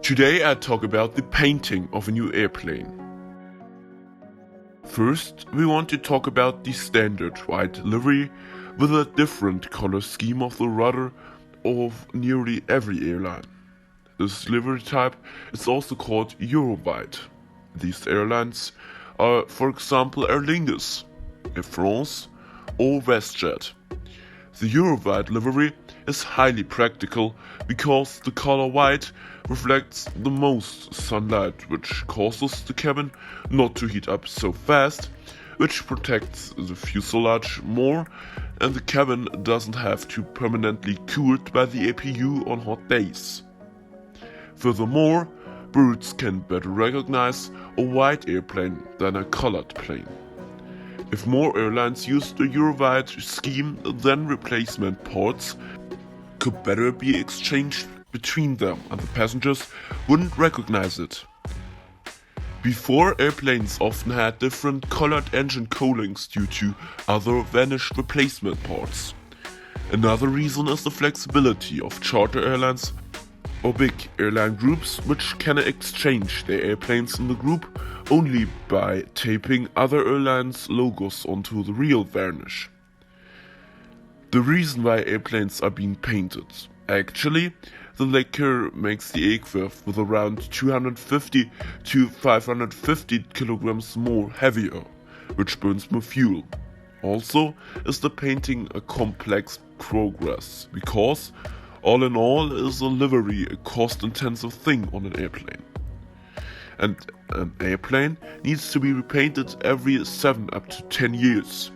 Today I talk about the painting of a new airplane. First, we want to talk about the standard white livery with a different color scheme of the rudder of nearly every airline. This livery type is also called Eurowhite. These airlines are, for example, Aer Lingus, Air France or WestJet. The Eurowhite livery is highly practical because the color white reflects the most sunlight, which causes the cabin not to heat up so fast, which protects the fuselage more, and the cabin doesn't have to permanently cooled by the APU on hot days. Furthermore, birds can better recognize a white airplane than a colored plane. If more airlines used the Eurowhite scheme, then replacement parts could better be exchanged between them and the passengers wouldn't recognize it. Before, airplanes often had different colored engine coatings due to other vanished replacement parts. Another reason is the flexibility of charter airlines or big airline groups, which can exchange their airplanes in the group only by taping other airlines' logos onto the real varnish. The reason why airplanes are being painted. Actually, the lacquer makes the aircraft with around 250 to 550 kilograms more heavier, which burns more fuel. Also, is the painting a complex progress, because all in all is a livery a cost-intensive thing on an airplane. And an airplane needs to be repainted every 7 up to 10 years.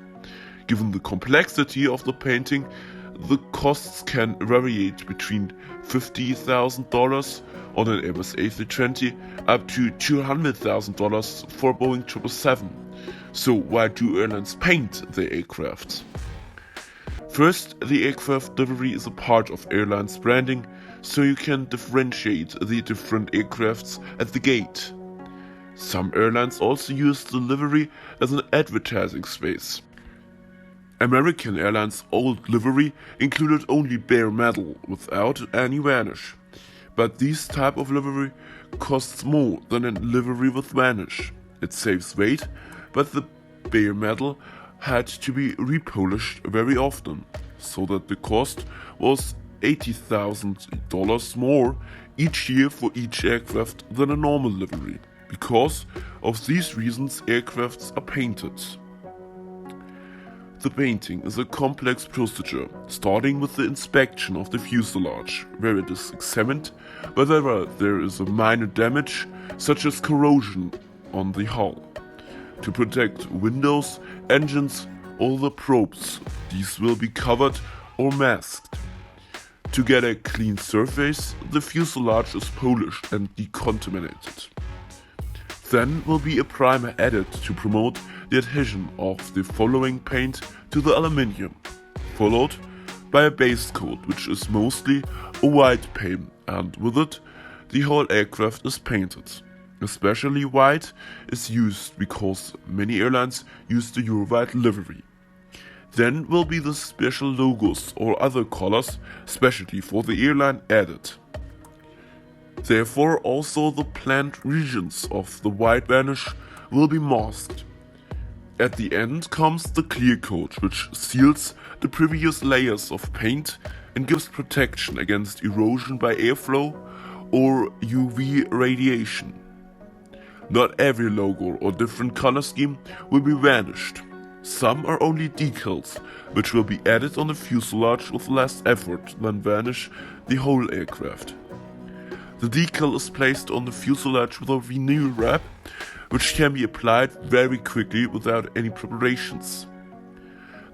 Given the complexity of the painting, the costs can vary between $50,000 on an Airbus A320 up to $200,000 for a Boeing 777. So why do airlines paint their aircraft? First, the aircraft livery is a part of airlines' branding, so you can differentiate the different aircrafts at the gate. Some airlines also use the livery as an advertising space. American Airlines' old livery included only bare metal without any varnish, but this type of livery costs more than a livery with varnish. It saves weight, but the bare metal had to be repolished very often, so that the cost was $80,000 more each year for each aircraft than a normal livery. Because of these reasons, aircrafts are painted. The painting is a complex procedure, starting with the inspection of the fuselage, where it is examined whether there is a minor damage, such as corrosion on the hull. To protect windows, engines, or the probes, these will be covered or masked. To get a clean surface, the fuselage is polished and decontaminated. Then will be a primer added to promote the adhesion of the following paint to the aluminium, followed by a base coat, which is mostly a white paint, and with it the whole aircraft is painted. Especially white is used because many airlines use the Eurowhite livery. Then will be the special logos or other colors specially for the airline added. Therefore, also the planned regions of the white varnish will be masked. At the end comes the clear coat, which seals the previous layers of paint and gives protection against erosion by airflow or UV radiation. Not every logo or different color scheme will be vanished. Some are only decals, which will be added on the fuselage with less effort than varnish the whole aircraft. The decal is placed on the fuselage with a vinyl wrap, which can be applied very quickly without any preparations.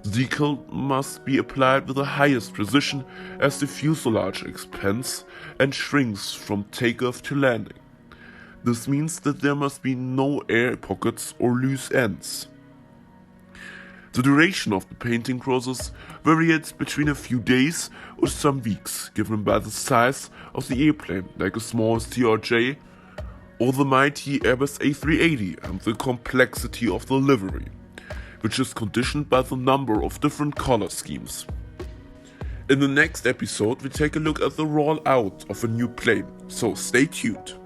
The decal must be applied with the highest precision as the fuselage expands and shrinks from takeoff to landing. This means that there must be no air pockets or loose ends. The duration of the painting process varies between a few days or some weeks, given by the size of the airplane, like a small CRJ or the mighty Airbus A380, and the complexity of the livery, which is conditioned by the number of different color schemes. In the next episode, we take a look at the rollout of a new plane, so stay tuned.